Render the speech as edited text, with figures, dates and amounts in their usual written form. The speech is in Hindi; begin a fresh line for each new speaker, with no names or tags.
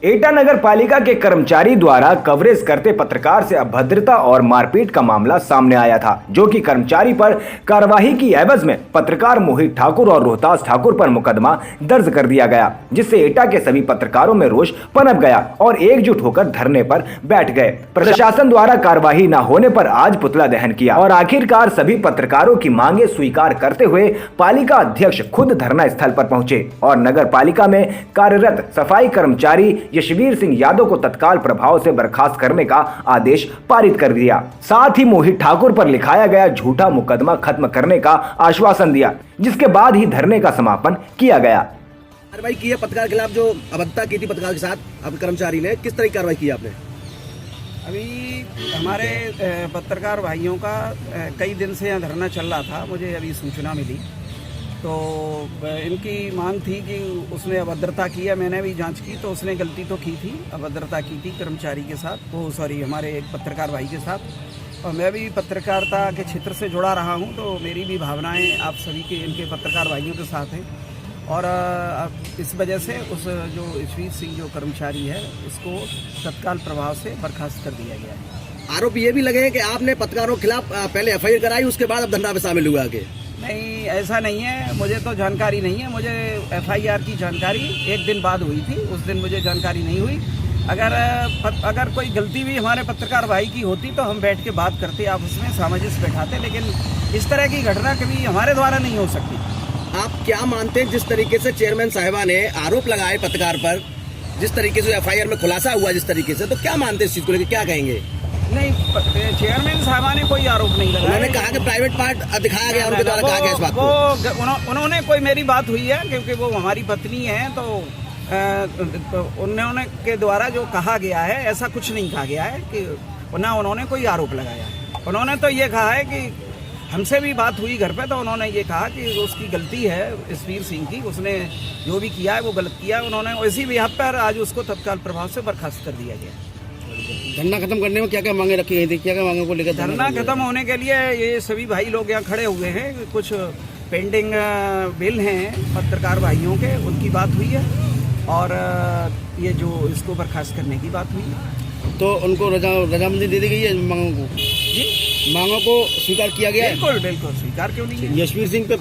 एटा नगर पालिका के कर्मचारी द्वारा कवरेज करते पत्रकार से अभद्रता और मारपीट का मामला सामने आया था, जो कि कर्मचारी पर कार्रवाई की एवज में पत्रकार मोहित ठाकुर और रोहतास ठाकुर पर मुकदमा दर्ज कर दिया गया, जिससे एटा के सभी पत्रकारों में रोष पनप गया और एकजुट होकर धरने पर बैठ गए। प्रशासन द्वारा कार्रवाई न होने पर आज पुतला दहन किया और आखिरकार सभी पत्रकारों की मांगे स्वीकार करते हुए पालिका अध्यक्ष खुद धरना स्थल पर पहुंचे और नगर पालिका में कार्यरत सफाई कर्मचारी यशवीर सिंह यादव को तत्काल प्रभाव से बर्खास्त करने का आदेश पारित कर दिया। साथ ही मोहित ठाकुर पर लिखाया गया झूठा मुकदमा खत्म करने का आश्वासन दिया, जिसके बाद ही धरने का समापन किया गया।
कार्रवाई की है पत्रकार के खिलाफ, जो अभद्रता की थी पत्रकार के साथ अब कर्मचारी ने, किस तरह की कार्रवाई की आपने?
अभी हमारे पत्रकार भाइयों का कई दिन से यहाँ धरना चल रहा था, मुझे अभी सूचना मिली तो इनकी मांग थी कि उसने अभद्रता की है। मैंने भी जांच की तो उसने गलती तो की थी, अभद्रता की थी कर्मचारी के साथ, वो हमारे एक पत्रकार भाई के साथ। और मैं भी पत्रकारिता के क्षेत्र से जुड़ा रहा हूं, तो मेरी भी भावनाएं आप सभी के इनके पत्रकार भाइयों के साथ हैं। और इस वजह से उस जो यशवीर सिंह जो कर्मचारी है उसको तत्काल प्रभाव से बर्खास्त कर दिया गया है।
आरोप ये भी लगे हैं कि आपने पत्रकारों के खिलाफ पहले FIR कराई, उसके बाद अब धरना में शामिल हुआ आगे?
नहीं, ऐसा नहीं है, मुझे तो जानकारी नहीं है। मुझे FIR की जानकारी एक दिन बाद हुई थी, उस दिन मुझे जानकारी नहीं हुई। अगर कोई गलती भी हमारे पत्रकार भाई की होती तो हम बैठ के बात करते, आपस में सामंजस्य बैठाते, लेकिन इस तरह की घटना कभी हमारे द्वारा नहीं हो सकती।
आप क्या मानते हैं जिस तरीके से चेयरमैन साहिबा ने आरोप लगाए पत्रकार पर, जिस तरीके से FIR में खुलासा हुआ जिस तरीके से, तो क्या मानते हैं इस चीज को लेकर, क्या कहेंगे?
नहीं, चेयरमैन साहब ने कोई आरोप नहीं लगाया।
उन्होंने कहा कि प्राइवेट पार्ट दिखाया गया, उनके द्वारा कहा गया इस बात को।
उन्होंने कोई मेरी बात हुई है क्योंकि वो हमारी पत्नी है, तो उन्होंने के द्वारा जो कहा गया है ऐसा कुछ नहीं कहा गया है कि ना उन्होंने कोई आरोप लगाया है। उन्होंने तो ये कहा है कि हमसे भी बात हुई घर पे, तो उन्होंने ये कहा कि उसकी गलती है यशवीर सिंह की, उसने जो भी किया है वो गलत किया है। उन्होंने वैसी भी यहाँ पर आज उसको तत्काल प्रभाव से बर्खास्त कर दिया गया।
धरना खत्म करने में क्या क्या मांगे रखी गई थी, क्या क्या मांगे को लेकर?
धरना खत्म होने के लिए ये सभी भाई लोग यहाँ खड़े हुए हैं, कुछ पेंडिंग बिल हैं पत्रकार भाइयों के, उनकी बात हुई है और ये जो इसको बर्खास्त करने की बात हुई है।
तो उनको रजामंदी दे दी गई है मांगों को?
जी,
मांगों को स्वीकार किया गया है?
बिल्कुल बिल्कुल, स्वीकार क्यों नहीं है?
यशवीर सिंह पे